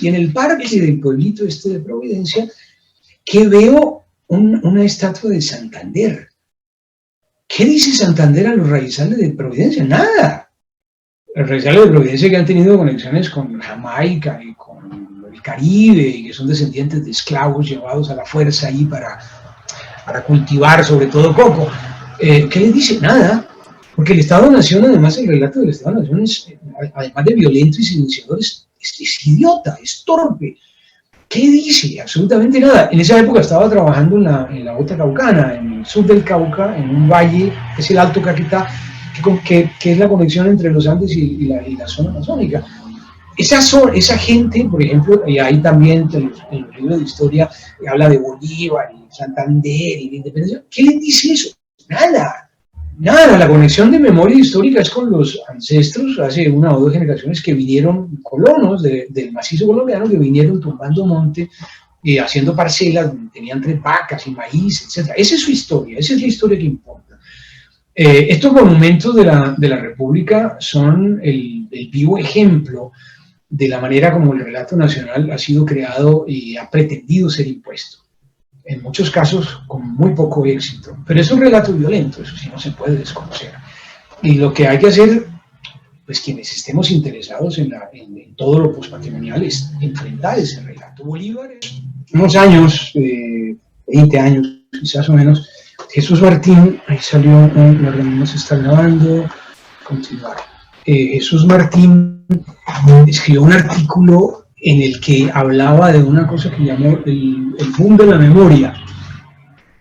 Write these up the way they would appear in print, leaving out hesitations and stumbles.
Y en el parque del pueblito este de Providencia, que veo una estatua de Santander. ¿Qué dice Santander a los raizales de Providencia? Nada. Los raizales de Providencia que han tenido conexiones con Jamaica y con el Caribe, y que son descendientes de esclavos llevados a la fuerza ahí para cultivar sobre todo coco. ¿Qué les dice? Nada. Porque el Estado-Nación, además, el relato del Estado-Nación es, además de violento y silenciador, es idiota, es torpe. ¿Qué dice? Absolutamente nada. En esa época estaba trabajando en la bota caucana, en el sur del Cauca, en un valle, que es el Alto Caquetá, que es la conexión entre los Andes y la zona amazónica. Esa gente, por ejemplo, y ahí también en los libros de historia habla de Bolívar y Santander y la independencia. ¿Qué les dice eso? Nada. Nada, la conexión de memoria histórica es con los ancestros hace 1 o 2 generaciones que vinieron, colonos del macizo colombiano, que vinieron tumbando monte, haciendo parcelas, tenían 3 vacas y maíz, etc. Esa es su historia, esa es la historia que importa. Estos monumentos de la República son el vivo ejemplo de la manera como el relato nacional ha sido creado y ha pretendido ser impuesto. En muchos casos con muy poco éxito, pero es un relato violento, eso sí no se puede desconocer. Y lo que hay que hacer, pues quienes estemos interesados en todo lo pospatrimonial, es enfrentar ese relato. Bolívar, unos años, 20 años quizás o menos, Jesús Martín, ahí salió, la reunión se está grabando, continuar. Jesús Martín escribió un artículo en el que hablaba de una cosa que llamó el boom de la memoria,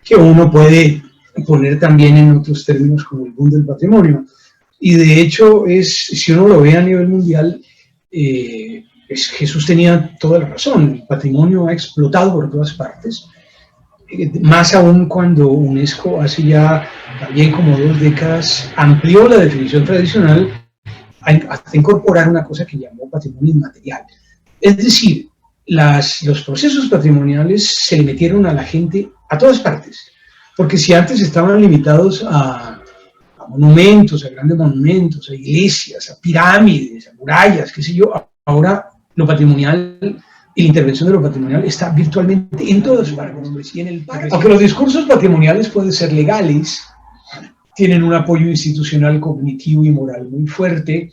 que uno puede poner también en otros términos como el boom del patrimonio. Y de hecho, si uno lo ve a nivel mundial, Jesús tenía toda la razón. El patrimonio ha explotado por todas partes, más aún cuando UNESCO hace ya también como 2 décadas amplió la definición tradicional hasta incorporar una cosa que llamó patrimonio inmaterial. Es decir, los procesos patrimoniales se le metieron a la gente a todas partes, porque si antes estaban limitados a monumentos, a grandes monumentos, a iglesias, a pirámides, a murallas, qué sé yo, ahora lo patrimonial y la intervención de lo patrimonial está virtualmente en todas partes. Aunque los discursos patrimoniales pueden ser legales, tienen un apoyo institucional, cognitivo y moral muy fuerte,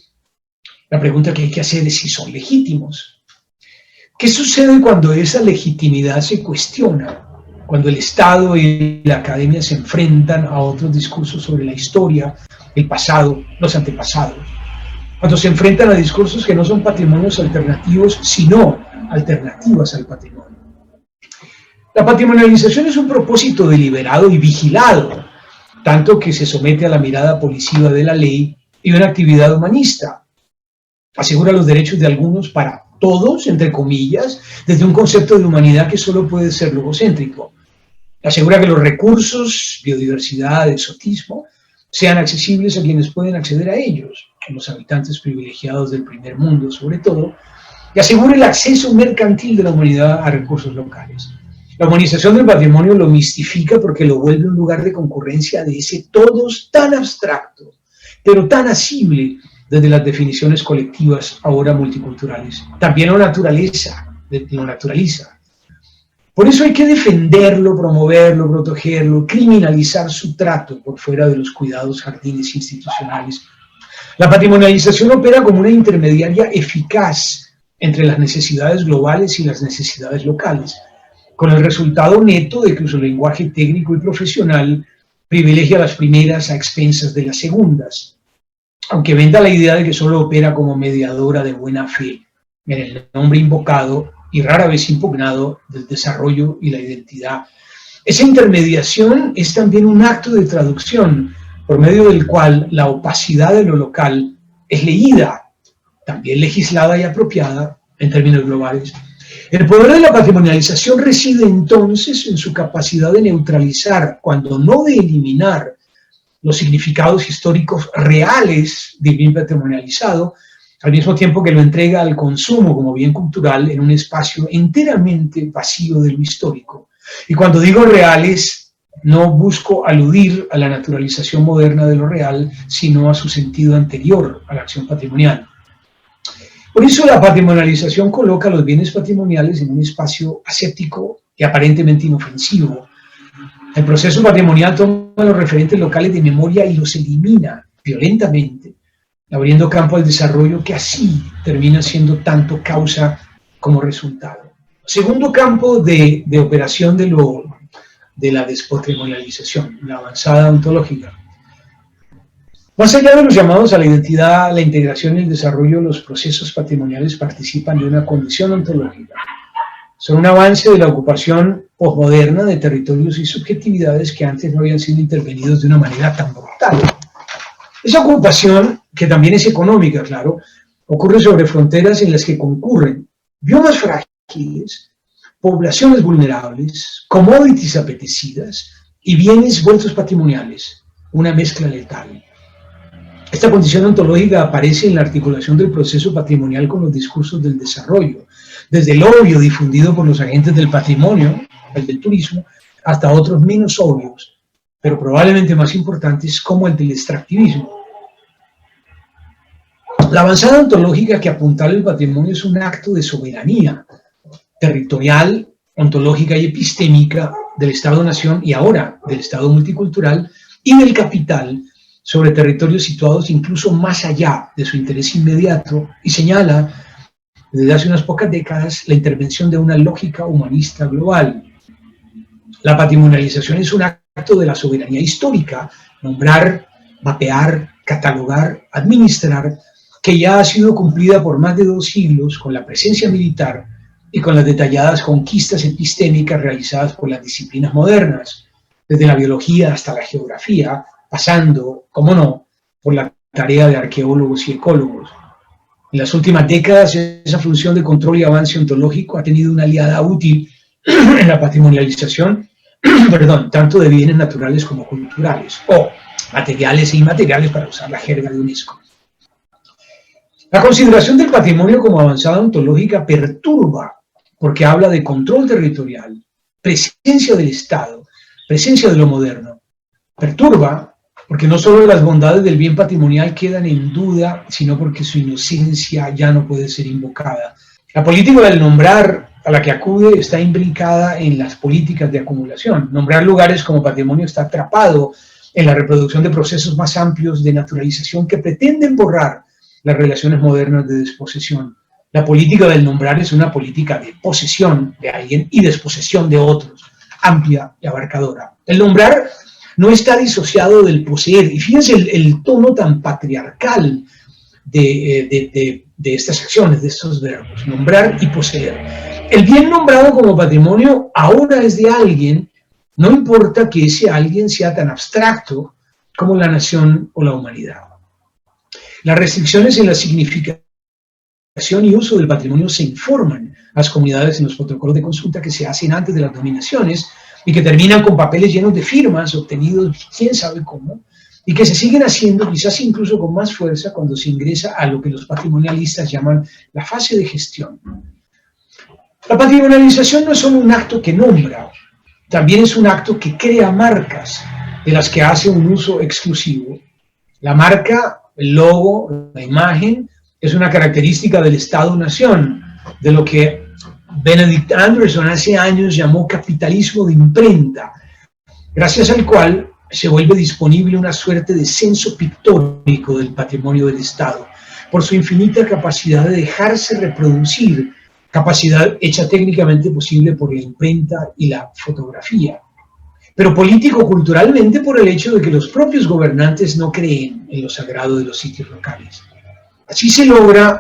la pregunta que hay que hacer es si son legítimos. ¿Qué sucede cuando esa legitimidad se cuestiona? Cuando el Estado y la academia se enfrentan a otros discursos sobre la historia, el pasado, los antepasados. Cuando se enfrentan a discursos que no son patrimonios alternativos, sino alternativas al patrimonio. La patrimonialización es un propósito deliberado y vigilado, tanto que se somete a la mirada policiva de la ley y una actividad humanista. Asegura los derechos de algunos para todos, entre comillas, desde un concepto de humanidad que solo puede ser logocéntrico. Asegura que los recursos, biodiversidad, exotismo, sean accesibles a quienes pueden acceder a ellos, a los habitantes privilegiados del primer mundo sobre todo, y asegura el acceso mercantil de la humanidad a recursos locales. La humanización del patrimonio lo mistifica porque lo vuelve un lugar de concurrencia de ese todos tan abstracto, pero tan asible desde las definiciones colectivas ahora multiculturales. También lo naturaliza. Por eso hay que defenderlo, promoverlo, protegerlo, criminalizar su trato por fuera de los cuidados jardines institucionales. La patrimonialización opera como una intermediaria eficaz entre las necesidades globales y las necesidades locales, con el resultado neto de que su lenguaje técnico y profesional privilegia las primeras a expensas de las segundas, aunque venda la idea de que solo opera como mediadora de buena fe, en el nombre invocado y rara vez impugnado del desarrollo y la identidad. Esa intermediación es también un acto de traducción, por medio del cual la opacidad de lo local es leída, también legislada y apropiada en términos globales. El poder de la patrimonialización reside entonces en su capacidad de neutralizar, cuando no de eliminar, los significados históricos reales del bien patrimonializado, al mismo tiempo que lo entrega al consumo como bien cultural en un espacio enteramente vacío de lo histórico. Y cuando digo reales, no busco aludir a la naturalización moderna de lo real, sino a su sentido anterior a la acción patrimonial. Por eso la patrimonialización coloca los bienes patrimoniales en un espacio aséptico y aparentemente inofensivo. El proceso patrimonial toma los referentes locales de memoria y los elimina violentamente, abriendo campo al desarrollo que así termina siendo tanto causa como resultado. Segundo campo de operación de la despatrimonialización, la avanzada ontológica. Más allá de los llamados a la identidad, la integración y el desarrollo, los procesos patrimoniales participan de una condición ontológica. Son un avance de la ocupación posmoderna de territorios y subjetividades que antes no habían sido intervenidos de una manera tan brutal. Esa ocupación, que también es económica, claro, ocurre sobre fronteras en las que concurren biomas frágiles, poblaciones vulnerables, commodities apetecidas y bienes vueltos patrimoniales, una mezcla letal. Esta condición ontológica aparece en la articulación del proceso patrimonial con los discursos del desarrollo, desde el obvio difundido por los agentes del patrimonio, el del turismo, hasta otros menos obvios, pero probablemente más importantes, como el del extractivismo. La avanzada ontológica que apuntala el patrimonio es un acto de soberanía territorial, ontológica y epistémica del Estado-Nación y ahora del Estado multicultural y del capital sobre territorios situados incluso más allá de su interés inmediato y señala desde hace unas pocas décadas la intervención de una lógica humanista global. La patrimonialización es un acto de la soberanía histórica, nombrar, mapear, catalogar, administrar, que ya ha sido cumplida por más de 2 siglos con la presencia militar y con las detalladas conquistas epistémicas realizadas por las disciplinas modernas, desde la biología hasta la geografía, pasando, como no, por la tarea de arqueólogos y ecólogos. En las últimas décadas, esa función de control y avance ontológico ha tenido una aliada útil en la patrimonialización, tanto de bienes naturales como culturales, o materiales e inmateriales, para usar la jerga de UNESCO. La consideración del patrimonio como avanzada ontológica perturba, porque habla de control territorial, presencia del Estado, presencia de lo moderno. Perturba porque no solo las bondades del bien patrimonial quedan en duda, sino porque su inocencia ya no puede ser invocada. La política del nombrar a la que acude está imbricada en las políticas de acumulación. Nombrar lugares como patrimonio está atrapado en la reproducción de procesos más amplios de naturalización que pretenden borrar las relaciones modernas de desposesión. La política del nombrar es una política de posesión de alguien y desposesión de otros, amplia y abarcadora. El nombrar no está disociado del poseer, y fíjense el tono tan patriarcal de estas acciones, de estos verbos, nombrar y poseer. El bien nombrado como patrimonio ahora es de alguien, no importa que ese alguien sea tan abstracto como la nación o la humanidad. Las restricciones en la significación y uso del patrimonio se informan a las comunidades en los protocolos de consulta que se hacen antes de las dominaciones y que terminan con papeles llenos de firmas obtenidos quién sabe cómo, y que se siguen haciendo quizás incluso con más fuerza cuando se ingresa a lo que los patrimonialistas llaman la fase de gestión. La patrimonialización no es solo un acto que nombra, también es un acto que crea marcas de las que hace un uso exclusivo. La marca, el logo, la imagen, es una característica del Estado-Nación, de lo que Benedict Anderson hace años llamó capitalismo de imprenta, gracias al cual se vuelve disponible una suerte de censo pictórico del patrimonio del Estado, por su infinita capacidad de dejarse reproducir, capacidad hecha técnicamente posible por la imprenta y la fotografía, pero político-culturalmente por el hecho de que los propios gobernantes no creen en lo sagrado de los sitios locales. Así se logra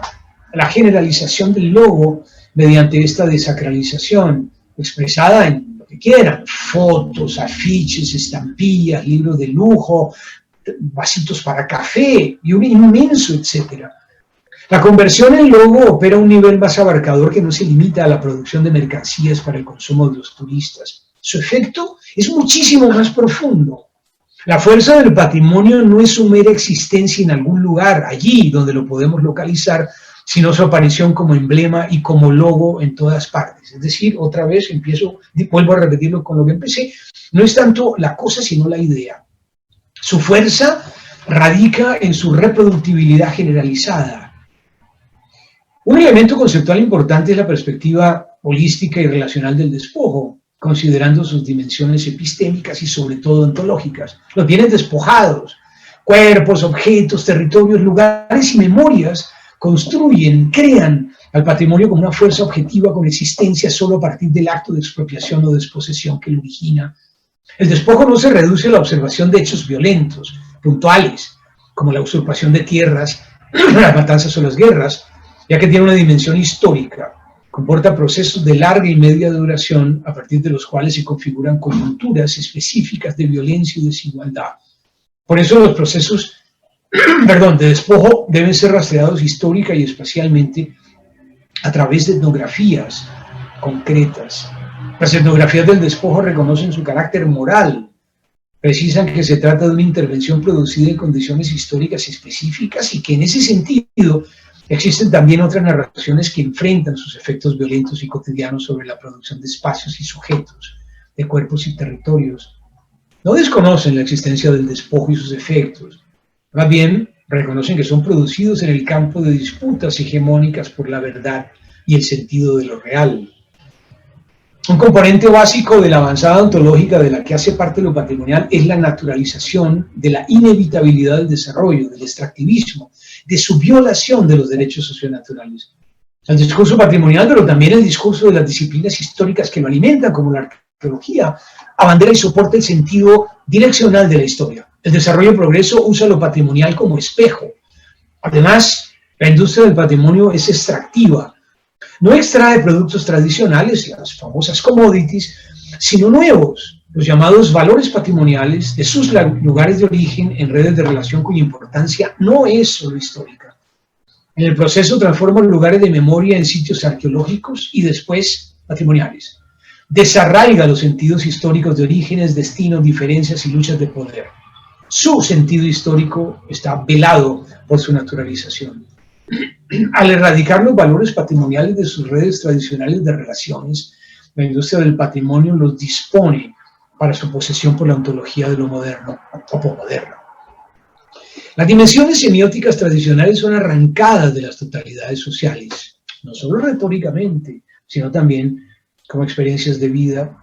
la generalización del logo mediante esta desacralización, expresada en lo que quieran, fotos, afiches, estampillas, libros de lujo, vasitos para café y un inmenso etcétera. La conversión en logo opera a un nivel más abarcador que no se limita a la producción de mercancías para el consumo de los turistas. Su efecto es muchísimo más profundo. La fuerza del patrimonio no es su mera existencia en algún lugar, allí donde lo podemos localizar, sino su aparición como emblema y como logo en todas partes. Es decir, otra vez vuelvo a repetirlo con lo que empecé, no es tanto la cosa sino la idea. Su fuerza radica en su reproductibilidad generalizada. Un elemento conceptual importante es la perspectiva holística y relacional del despojo, considerando sus dimensiones epistémicas y sobre todo ontológicas. Los bienes despojados, cuerpos, objetos, territorios, lugares y memorias construyen, crean al patrimonio como una fuerza objetiva con existencia solo a partir del acto de expropiación o desposesión que lo origina. El despojo no se reduce a la observación de hechos violentos, puntuales, como la usurpación de tierras, las matanzas o las guerras, ya que tiene una dimensión histórica, comporta procesos de larga y media duración a partir de los cuales se configuran coyunturas específicas de violencia y desigualdad. Por eso los procesos de despojo deben ser rastreados histórica y espacialmente a través de etnografías concretas. Las etnografías del despojo reconocen su carácter moral, precisan que se trata de una intervención producida en condiciones históricas específicas y que en ese sentido existen también otras narraciones que enfrentan sus efectos violentos y cotidianos sobre la producción de espacios y sujetos, de cuerpos y territorios. No desconocen la existencia del despojo y sus efectos, más bien reconocen que son producidos en el campo de disputas hegemónicas por la verdad y el sentido de lo real. Un componente básico de la avanzada ontológica de la que hace parte lo patrimonial es la naturalización de la inevitabilidad del desarrollo, del extractivismo, de su violación de los derechos socionaturales. El discurso patrimonial, pero también el discurso de las disciplinas históricas que lo alimentan, como la arqueología, abandera y soporta el sentido direccional de la historia. El desarrollo y progreso usa lo patrimonial como espejo. Además, la industria del patrimonio es extractiva. No extrae productos tradicionales, las famosas commodities, sino nuevos, los llamados valores patrimoniales de sus lugares de origen en redes de relación cuya importancia no es solo histórica. En el proceso transforma lugares de memoria en sitios arqueológicos y después patrimoniales. Desarraiga los sentidos históricos de orígenes, destinos, diferencias y luchas de poder. Su sentido histórico está velado por su naturalización. Al erradicar los valores patrimoniales de sus redes tradicionales de relaciones, la industria del patrimonio los dispone para su posesión por la ontología de lo moderno o posmoderno. Las dimensiones semióticas tradicionales son arrancadas de las totalidades sociales, no solo retóricamente, sino también como experiencias de vida.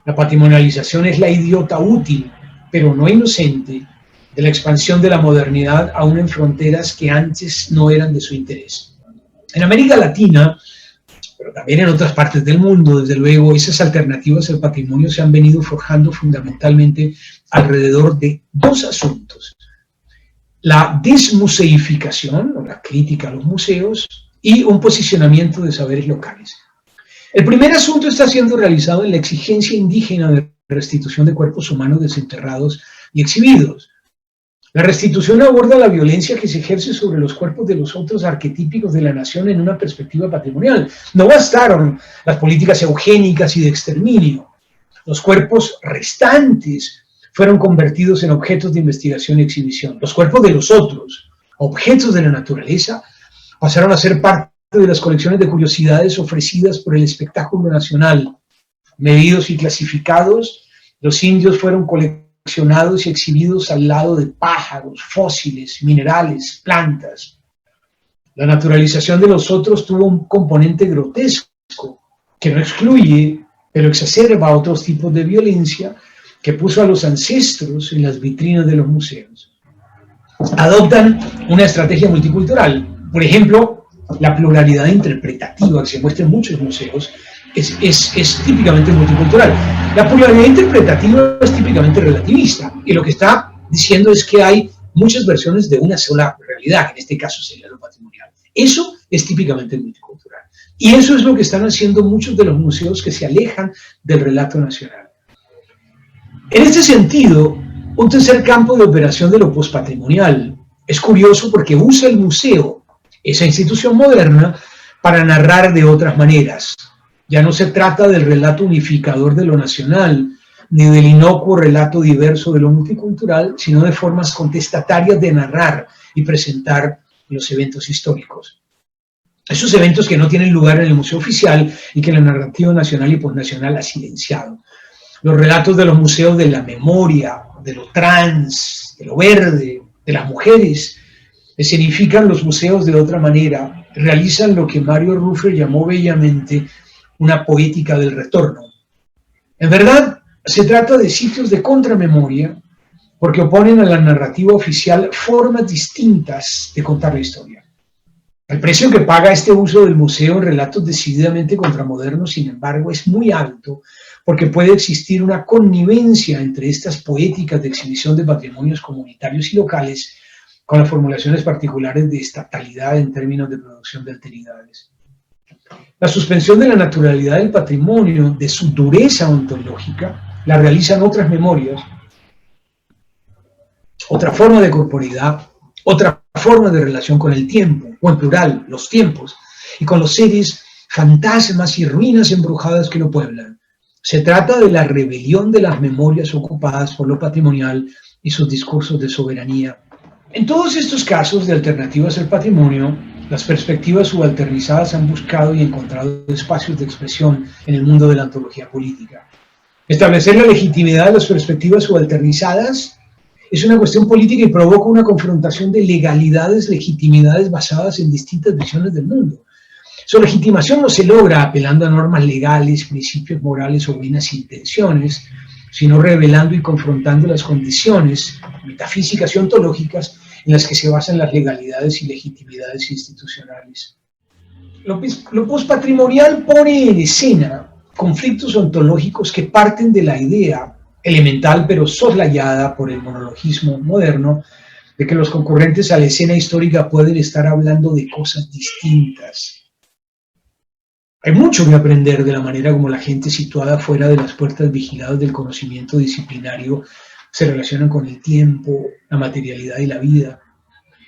La patrimonialización es la idiota útil, pero no inocente, de la expansión de la modernidad aún en fronteras que antes no eran de su interés. En América Latina, pero también en otras partes del mundo, desde luego, esas alternativas al patrimonio se han venido forjando fundamentalmente alrededor de dos asuntos: la desmuseificación, o la crítica a los museos, y un posicionamiento de saberes locales. El primer asunto está siendo realizado en la exigencia indígena de restitución de cuerpos humanos desenterrados y exhibidos. La restitución aborda la violencia que se ejerce sobre los cuerpos de los otros arquetípicos de la nación en una perspectiva patrimonial. No bastaron las políticas eugénicas y de exterminio. Los cuerpos restantes fueron convertidos en objetos de investigación y exhibición. Los cuerpos de los otros, objetos de la naturaleza, pasaron a ser parte de las colecciones de curiosidades ofrecidas por el espectáculo nacional. Medidos y clasificados, los indios fueron coleccionados y exhibidos al lado de pájaros, fósiles, minerales, plantas. La naturalización de los otros tuvo un componente grotesco que no excluye, pero exacerba otros tipos de violencia que puso a los ancestros en las vitrinas de los museos. Adoptan una estrategia multicultural. Por ejemplo, la pluralidad interpretativa que se muestra en muchos museos es típicamente multicultural. La pluralidad interpretativa es típicamente relativista, y lo que está diciendo es que hay muchas versiones de una sola realidad, en este caso sería lo patrimonial. Eso es típicamente multicultural. Y eso es lo que están haciendo muchos de los museos que se alejan del relato nacional. En este sentido, un tercer campo de operación de lo postpatrimonial es curioso porque usa el museo, esa institución moderna, para narrar de otras maneras. Ya no se trata del relato unificador de lo nacional, ni del inocuo relato diverso de lo multicultural, sino de formas contestatarias de narrar y presentar los eventos históricos. Esos eventos que no tienen lugar en el museo oficial y que la narrativa nacional y postnacional ha silenciado. Los relatos de los museos de la memoria, de lo trans, de lo verde, de las mujeres, escenifican los museos de otra manera, realizan lo que Mario Ruffer llamó bellamente una poética del retorno. En verdad, se trata de sitios de contramemoria porque oponen a la narrativa oficial formas distintas de contar la historia. El precio que paga este uso del museo en relatos decididamente contramodernos, sin embargo, es muy alto porque puede existir una connivencia entre estas poéticas de exhibición de patrimonios comunitarios y locales con las formulaciones particulares de estatalidad en términos de producción de alteridades. La suspensión de la naturalidad del patrimonio, de su dureza ontológica, la realizan otras memorias, otra forma de corporeidad, otra forma de relación con el tiempo, o en plural, los tiempos, y con los seres, fantasmas y ruinas embrujadas que lo pueblan. Se trata de la rebelión de las memorias ocupadas por lo patrimonial y sus discursos de soberanía. En todos estos casos de alternativas al patrimonio, las perspectivas subalternizadas han buscado y encontrado espacios de expresión en el mundo de la antología política. Establecer la legitimidad de las perspectivas subalternizadas es una cuestión política y provoca una confrontación de legalidades, legitimidades basadas en distintas visiones del mundo. Su legitimación no se logra apelando a normas legales, principios morales o buenas intenciones, sino revelando y confrontando las condiciones metafísicas y ontológicas en las que se basan las legalidades y legitimidades institucionales. Lo postpatrimonial pone en escena conflictos ontológicos que parten de la idea elemental pero soslayada por el monologismo moderno de que los concurrentes a la escena histórica pueden estar hablando de cosas distintas. Hay mucho que aprender de la manera como la gente situada fuera de las puertas vigiladas del conocimiento disciplinario se relacionan con el tiempo, la materialidad y la vida.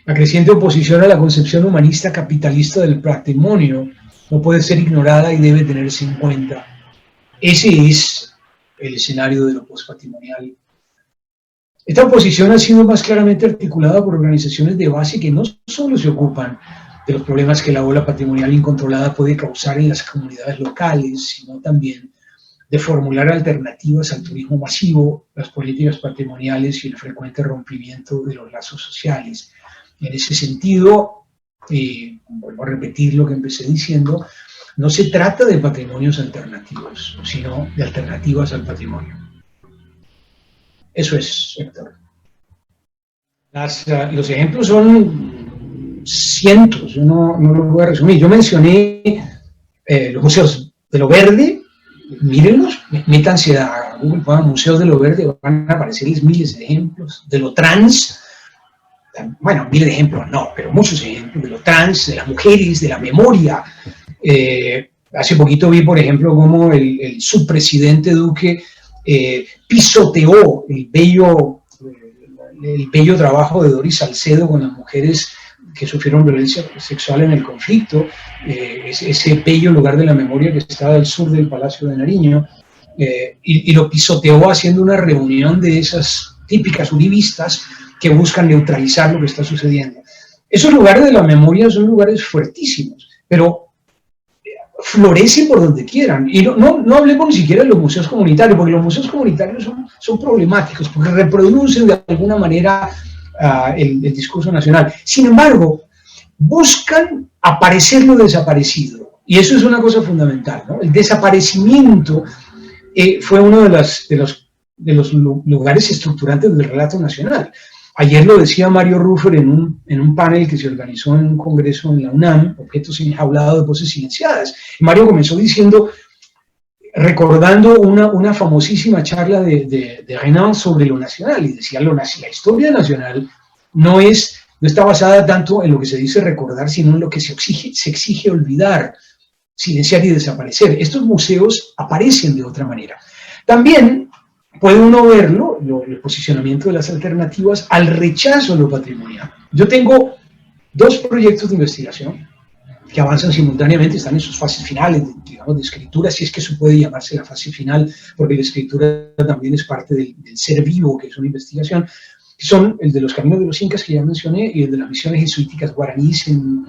La creciente oposición a la concepción humanista capitalista del patrimonio no puede ser ignorada y debe tenerse en cuenta. Ese es el escenario de lo postpatrimonial. Esta oposición ha sido más claramente articulada por organizaciones de base que no solo se ocupan de los problemas que la ola patrimonial incontrolada puede causar en las comunidades locales, sino también de formular alternativas al turismo masivo, las políticas patrimoniales y el frecuente rompimiento de los lazos sociales. En ese sentido, vuelvo a repetir lo que empecé diciendo, no se trata de patrimonios alternativos, sino de alternativas al patrimonio. Eso es, Héctor. Los ejemplos son cientos, yo no los voy a resumir. Yo mencioné los museos de lo verde, mírenlos, métanse a Google, pongan museos de lo verde, van a aparecerles miles de ejemplos. De lo trans, bueno, miles de ejemplos no, pero muchos ejemplos de lo trans, de las mujeres, de la memoria. Hace poquito vi, por ejemplo, cómo el subpresidente Duque pisoteó el bello trabajo de Doris Salcedo con las mujeres que sufrieron violencia sexual en el conflicto, ese bello lugar de la memoria que estaba al sur del Palacio de Nariño, y lo pisoteó haciendo una reunión de esas típicas uribistas que buscan neutralizar lo que está sucediendo. Esos lugares de la memoria son lugares fuertísimos, pero florecen por donde quieran. Y no hablemos ni siquiera de los museos comunitarios, porque los museos comunitarios son problemáticos, porque reproducen de alguna manera el discurso nacional. Sin embargo, buscan aparecer lo desaparecido. Y eso es una cosa fundamental, ¿no? El desaparecimiento fue uno de los lugares estructurantes del relato nacional. Ayer lo decía Mario Ruffer en un panel que se organizó en un congreso en la UNAM, Objetos enjaulados de voces silenciadas. Y Mario comenzó diciendo, recordando una famosísima charla de Renan sobre lo nacional, y decía, la historia nacional no está basada tanto en lo que se dice recordar, sino en lo que se exige olvidar, silenciar y desaparecer. Estos museos aparecen de otra manera. También puede uno verlo, el posicionamiento de las alternativas al rechazo a lo patrimonial. Yo tengo 2 proyectos de investigación que avanzan simultáneamente, están en sus fases finales, digamos, de escritura, si es que eso puede llamarse la fase final, porque la escritura también es parte del ser vivo, que es una investigación, que son el de los caminos de los incas, que ya mencioné, y el de las misiones jesuíticas guaraníes en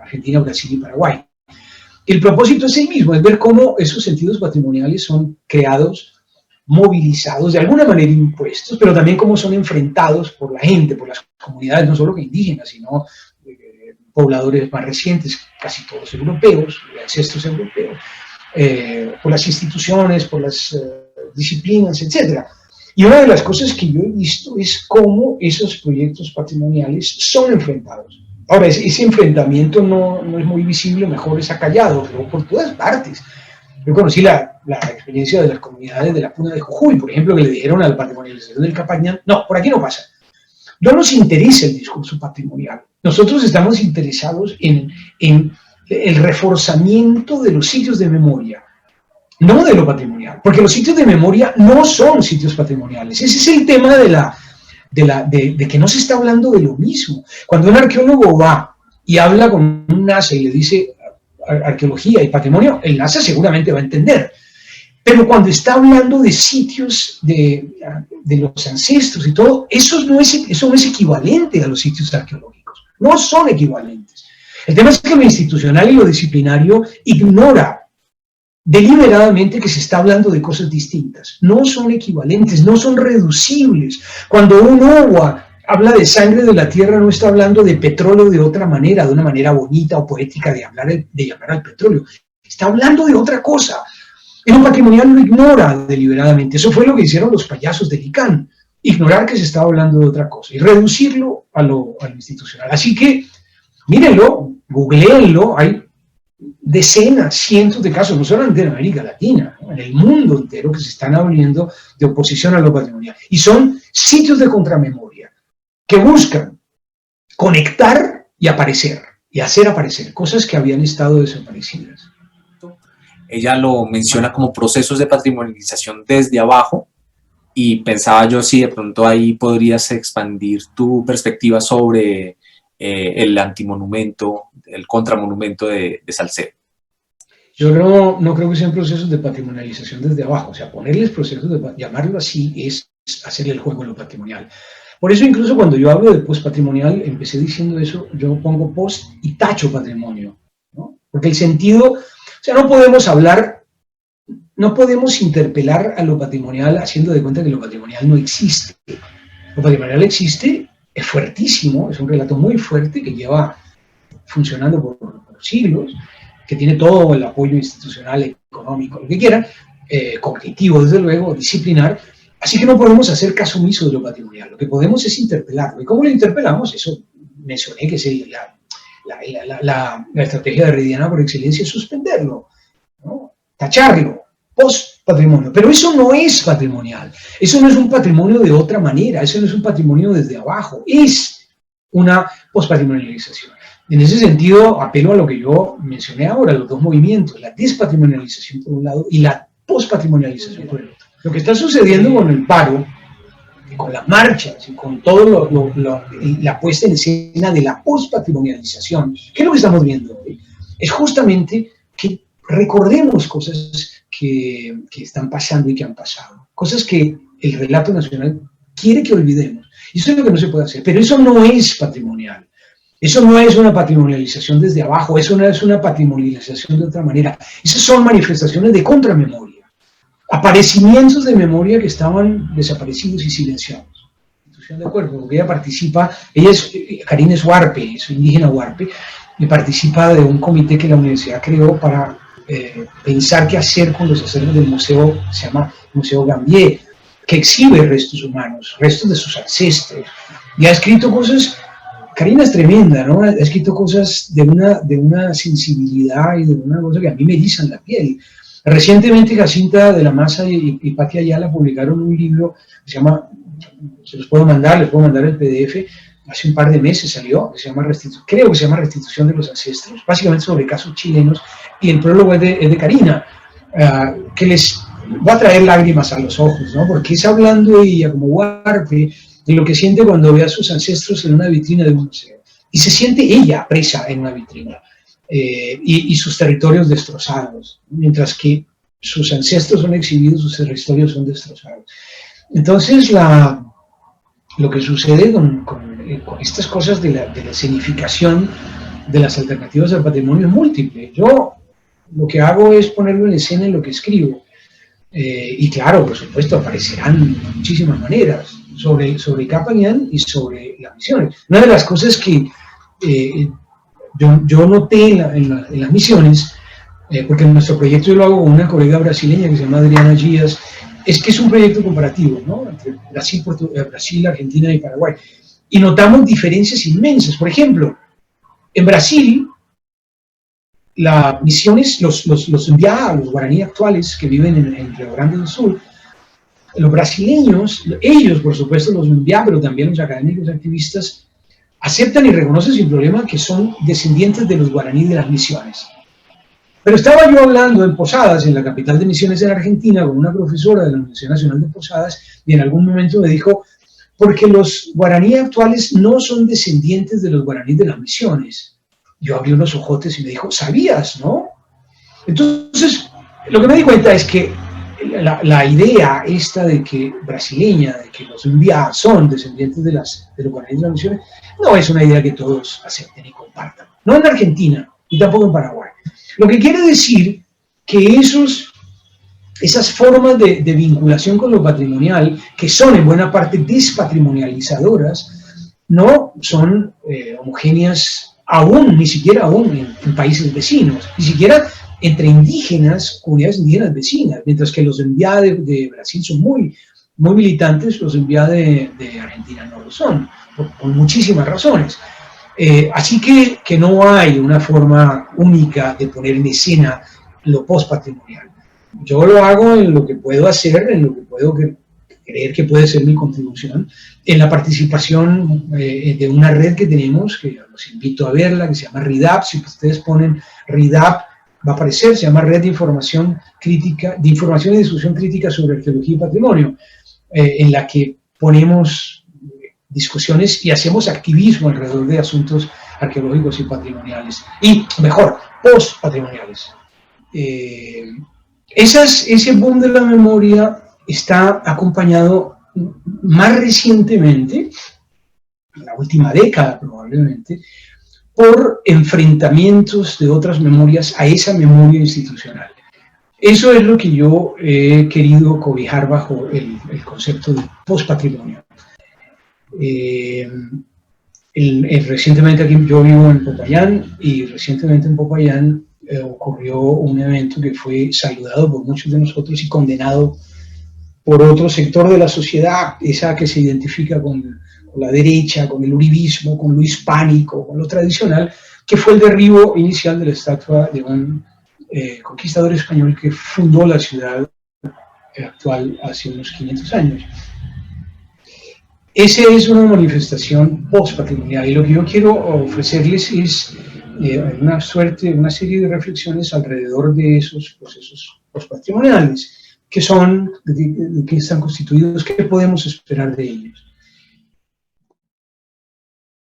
Argentina, Brasil y Paraguay. El propósito es el mismo, es ver cómo esos sentidos patrimoniales son creados, movilizados, de alguna manera impuestos, pero también cómo son enfrentados por la gente, por las comunidades, no solo que indígenas, sino pobladores más recientes, casi todos europeos, ancestros europeos, por las instituciones, por las disciplinas, etc. Y una de las cosas que yo he visto es cómo esos proyectos patrimoniales son enfrentados. Ahora, ese enfrentamiento no es muy visible, mejor es acallado, pero por todas partes. Yo conocí la experiencia de las comunidades de la Puna de Jujuy, por ejemplo, que le dijeron a la patrimonialización del Capañán, no, por aquí no pasa. No nos interesa el discurso patrimonial. Nosotros estamos interesados en el reforzamiento de los sitios de memoria, no de lo patrimonial, porque los sitios de memoria no son sitios patrimoniales. Ese es el tema de que no se está hablando de lo mismo. Cuando un arqueólogo va y habla con un NASA y le dice arqueología y patrimonio, el NASA seguramente va a entender. Pero cuando está hablando de sitios de los ancestros y todo, eso no es equivalente a los sitios arqueológicos. No son equivalentes. El tema es que lo institucional y lo disciplinario ignora deliberadamente que se está hablando de cosas distintas. No son equivalentes, no son reducibles. Cuando un OWA habla de sangre de la tierra, no está hablando de petróleo de otra manera, de una manera bonita o poética de llamar al petróleo. Está hablando de otra cosa. En lo patrimonial lo ignora deliberadamente. Eso fue lo que hicieron los payasos de Licán. Ignorar que se estaba hablando de otra cosa y reducirlo a lo institucional. Así que, mírenlo, googleenlo, hay decenas, cientos de casos, no solamente en América Latina, ¿no?, en el mundo entero, que se están abriendo de oposición a lo patrimonial. Y son sitios de contramemoria que buscan conectar y aparecer, y hacer aparecer cosas que habían estado desaparecidas. Ella lo menciona como procesos de patrimonialización desde abajo, y pensaba yo si de pronto ahí podrías expandir tu perspectiva sobre el antimonumento, el contramonumento de Salcedo. Yo no creo que sean procesos de patrimonialización desde abajo. O sea, ponerles procesos llamarlo así es hacerle el juego a lo patrimonial. Por eso incluso cuando yo hablo de post-patrimonial, empecé diciendo eso, yo pongo post y tacho patrimonio, ¿no? Porque el sentido, o sea, no podemos interpelar a lo patrimonial haciendo de cuenta que lo patrimonial no existe. Lo patrimonial existe, es fuertísimo, es un relato muy fuerte que lleva funcionando por siglos, que tiene todo el apoyo institucional, económico, lo que quieran, cognitivo, desde luego, disciplinar. Así que no podemos hacer caso omiso de lo patrimonial. Lo que podemos es interpelarlo. ¿Y cómo lo interpelamos? Eso mencioné que sería la estrategia de Herediana por excelencia, es suspenderlo, ¿no? Tacharlo, post-patrimonio. Pero eso no es patrimonial. Eso no es un patrimonio de otra manera. Eso no es un patrimonio desde abajo. Es una post-patrimonialización. En ese sentido, apelo a lo que yo mencioné ahora, los dos movimientos, la despatrimonialización por un lado y la post-patrimonialización por el otro. Lo que está sucediendo con el paro, con las marchas y con todo la puesta en escena de la post-patrimonialización, ¿qué es lo que estamos viendo hoy? Es justamente que recordemos cosas que están pasando y que han pasado, cosas que el relato nacional quiere que olvidemos. Y eso es lo que no se puede hacer, pero eso no es patrimonial. Eso no es una patrimonialización desde abajo, eso no es una patrimonialización de otra manera. Esas son manifestaciones de contramemoria, aparecimientos de memoria que estaban desaparecidos y silenciados. De acuerdo, porque ella participa, Karina es huarpe, es indígena huarpe, y participa de un comité que la universidad creó para pensar qué hacer con los acervos del museo, se llama Museo Gambier, que exhibe restos humanos, restos de sus ancestros, y ha escrito cosas. Karina es tremenda, ¿no? Ha escrito cosas de una sensibilidad y de una cosa que a mí me erizan la piel. Recientemente Jacinta de la Maza y Pati Ayala publicaron un libro que se llama, les puedo mandar el PDF, hace un par de meses salió, que se llama creo que se llama Restitución de los Ancestros, básicamente sobre casos chilenos, y el prólogo es de Karina, que les va a traer lágrimas a los ojos, ¿no? Porque es hablando ella como huarpe de lo que siente cuando ve a sus ancestros en una vitrina de un museo. Y se siente ella presa en una vitrina, y sus territorios destrozados, mientras que sus ancestros son exhibidos, sus territorios son destrozados. Entonces, lo que sucede con estas cosas de la escenificación de las alternativas al patrimonio es múltiple. Yo lo que hago es ponerlo en escena en lo que escribo. Y claro, por supuesto, aparecerán de muchísimas maneras sobre Capañán y sobre las misiones. Una de las cosas que yo noté en las misiones, porque en nuestro proyecto yo lo hago con una colega brasileña que se llama Adriana Díaz, es que es un proyecto comparativo, ¿no? Entre Brasil, Argentina y Paraguay. Y notamos diferencias inmensas. Por ejemplo, en Brasil, las misiones, los enviados, los guaraní actuales que viven en Río Grande do Sul, los brasileños, ellos por supuesto los enviados, pero también los académicos activistas, aceptan y reconocen sin problema que son descendientes de los guaraní de las misiones. Pero estaba yo hablando en Posadas, en la capital de Misiones en Argentina, con una profesora de la Universidad Nacional de Posadas, y en algún momento me dijo, porque los guaraní actuales no son descendientes de los guaraní de las misiones. Yo abrí unos ojotes y me dijo, ¿sabías, no? Entonces, lo que me di cuenta es que la idea esta de que brasileña, de que los Mbiá son descendientes de los guaraní de las misiones, no es una idea que todos acepten y compartan. No en Argentina, y tampoco en Paraguay. Lo que quiere decir que esas formas de vinculación con lo patrimonial, que son en buena parte despatrimonializadoras, no son homogéneas aún, ni siquiera aún en países vecinos, ni siquiera entre indígenas, comunidades indígenas vecinas, mientras que los Mbiá de Brasil son muy militantes, los Mbiá de Argentina no lo son, por muchísimas razones. Así que no hay una forma única de poner en escena lo post-patrimonial. Yo lo hago en lo que puedo hacer, en lo que puedo creer que puede ser mi contribución, en la participación de una red que tenemos, que los invito a verla, que se llama RIDAP. Si ustedes ponen RIDAP, va a aparecer, se llama Red de Información Crítica, de Información y Discusión Crítica sobre Arqueología y Patrimonio, en la que ponemos discusiones y hacemos activismo alrededor de asuntos arqueológicos y patrimoniales, y mejor, post-patrimoniales. Ese boom de la memoria está acompañado más recientemente, en la última década probablemente, por enfrentamientos de otras memorias a esa memoria institucional. Eso es lo que yo he querido cobijar bajo el concepto de post-patrimonio. Recientemente aquí yo vivo en Popayán, y recientemente en Popayán ocurrió un evento que fue saludado por muchos de nosotros y condenado por otro sector de la sociedad, esa que se identifica con la derecha, con el uribismo, con lo hispánico, con lo tradicional, que fue el derribo inicial de la estatua de un conquistador español que fundó la ciudad actual hace unos 500 años. Esa es una manifestación post-patrimonial, y lo que yo quiero ofrecerles es una serie de reflexiones alrededor de esos procesos post-patrimoniales, que son, de qué están constituidos, qué podemos esperar de ellos.